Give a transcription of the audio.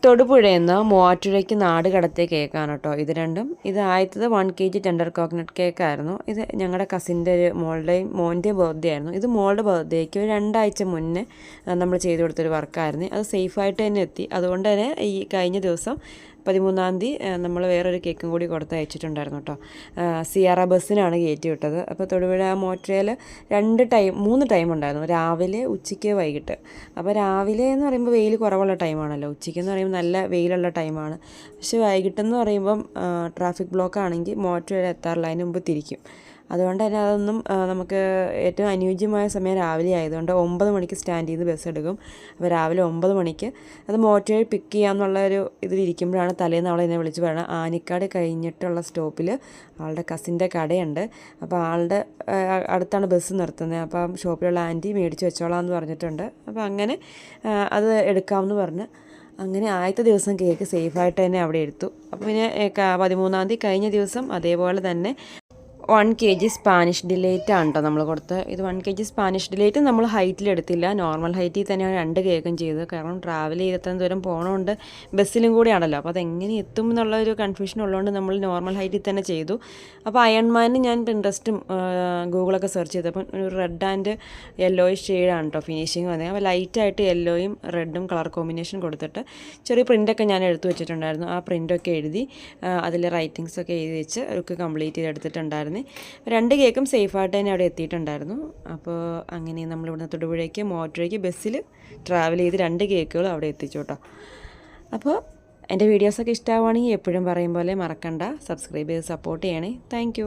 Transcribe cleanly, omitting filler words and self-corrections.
തൊടുപുഴയിൽ നിന്ന് മൂവാറ്റുപുഴയ്ക്ക് നാട് കടത്തിയ കേക്കാണ് കേട്ടോ ഇത് രണ്ടും. ഇത് ആദ്യത്തത് 1 kg ടെൻഡർ കോക്കനട്ട് കേക്കായിരുന്നു. ഇത് ഞങ്ങളുടെ കസിൻ്റെ ഒരു മോൻ്റെയും ബർത്ത്ഡേ ആയിരുന്നു. ഇത് മോളുടെ ബർത്ത്ഡേക്ക് ഒരു 2 ആഴ്ച മുന്നേ നമ്മൾ ചെയ്ത് കൊടുത്തൊരു വർക്കായിരുന്നു. അത് സേഫായിട്ട് തന്നെ എത്തി. അതുകൊണ്ട് തന്നെ ഈ കഴിഞ്ഞ ദിവസം 13-ാം തീയതി നമ്മൾ വേറൊരു കേക്കും കൂടി കൊടുത്ത് അയച്ചിട്ടുണ്ടായിരുന്നു കേട്ടോ. സിയാറ ബസ്സിനാണ് കയറ്റി വിട്ടത്. അപ്പോൾ തൊടുപുഴ മോട്ടറയിൽ 3 ടൈം ഉണ്ടായിരുന്നു, രാവിലെ, ഉച്ചയ്ക്ക്, വൈകിട്ട്. അപ്പോൾ രാവിലെ എന്ന് പറയുമ്പോൾ വെയിൽ കുറവുള്ള ടൈമാണല്ലോ, ഉച്ചയ്ക്കെന്ന് പറയുമ്പോൾ നല്ല വെയിലുള്ള ടൈമാണ്. പക്ഷേ വൈകിട്ടെന്ന് പറയുമ്പം ട്രാഫിക് ബ്ലോക്ക് ആണെങ്കിൽ മോട്ടറയിൽ എത്താറില്ല, അതിന് മുമ്പ് തിരിക്കും. അതുകൊണ്ട് തന്നെ അതൊന്നും നമുക്ക് ഏറ്റവും അനുയോജ്യമായ സമയം രാവിലെ ആയതുകൊണ്ട് 9 മണിക്ക് സ്റ്റാൻഡ് ചെയ്ത് ബസ് എടുക്കും. അപ്പോൾ രാവിലെ 9 മണിക്ക് അത് മോട്ടോയിൽ പിക്ക് ചെയ്യാമെന്നുള്ളൊരു ഇതിലിരിക്കുമ്പോഴാണ് തലേന്ന് അവളെ എന്നെ വിളിച്ച് പറയണം, ആനിക്കാട് കഴിഞ്ഞിട്ടുള്ള സ്റ്റോപ്പിൽ ആളുടെ കസിൻ്റെ കടയുണ്ട്, അപ്പോൾ ആളുടെ അടുത്താണ് ബസ് നിർത്തുന്നത്, അപ്പം ഷോപ്പിലുള്ള ആൻറ്റി മേടിച്ച് വെച്ചോളാം എന്ന് പറഞ്ഞിട്ടുണ്ട്. അപ്പോൾ അങ്ങനെ അത് എടുക്കാമെന്ന് പറഞ്ഞ് അങ്ങനെ ആദ്യത്തെ ദിവസം കേക്ക് സേഫായിട്ട് തന്നെ അവിടെ എടുത്തു. അപ്പോൾ പിന്നെ 13-ാം തീയതി കഴിഞ്ഞ ദിവസം അതേപോലെ തന്നെ 1 kg സ്പാനിഷ് ഡിലൈറ്റ് ആണ് കേട്ടോ നമ്മൾ കൊടുത്തത്. ഇത് 1 kg സ്പാനിഷ് ഡിലൈറ്റ് നമ്മൾ ഹൈറ്റിലെടുത്തില്ല, നോർമൽ ഹൈറ്റിൽ തന്നെയാണ് 2 കേക്കും ചെയ്തത്. കാരണം ട്രാവൽ ചെയ്തെത്താൻ ദൂരം പോകണമുണ്ട്, ബസ്സിലും കൂടിയാണല്ലോ, അപ്പോൾ അതെങ്ങനെ എത്തും എന്നുള്ളൊരു കൺഫ്യൂഷൻ ഉള്ളതുകൊണ്ട് നമ്മൾ നോർമൽ ഹൈറ്റിൽ തന്നെ ചെയ്തു. അപ്പോൾ അയൺമാന് ഞാൻ പിൻട്രസ്റ്റും ഗൂഗിളൊക്കെ സെർച്ച് ചെയ്തപ്പോൾ ഒരു റെഡ് ആൻഡ് യെല്ലോയിഷ് ഷെയ്ഡാണ് കേട്ടോ ഫിനിഷിങ് വന്നത്. അപ്പോൾ ലൈറ്റായിട്ട് യെല്ലോയും റെഡും കളർ കോമ്പിനേഷൻ കൊടുത്തിട്ട് ചെറിയ പ്രിൻ്റൊക്കെ ഞാൻ എടുത്തു വെച്ചിട്ടുണ്ടായിരുന്നു. ആ പ്രിൻ്റൊക്കെ എഴുതി അതിൽ റൈറ്റിങ്സൊക്കെ എഴുതി വെച്ച് ഒരു കംപ്ലീറ്റ് ചെയ്തെടുത്തിട്ടുണ്ടായിരുന്നു. 2 കേക്കും സേഫായിട്ട് തന്നെ അവിടെ എത്തിയിട്ടുണ്ടായിരുന്നു. അപ്പോൾ അങ്ങനെ നമ്മളിവിടുന്ന് തൊടുപുഴയ്ക്ക് മോട്ടോയ്ക്ക് ബസ്സിൽ ട്രാവൽ ചെയ്ത് 2 കേക്കുകൾ അവിടെ എത്തിച്ചു കേട്ടോ. അപ്പോൾ എൻ്റെ വീഡിയോസൊക്കെ ഇഷ്ടമാവുകയാണെങ്കിൽ എപ്പോഴും പറയും പോലെ മറക്കണ്ട, സബ്സ്ക്രൈബ് ചെയ്ത് സപ്പോർട്ട് ചെയ്യണേ. താങ്ക്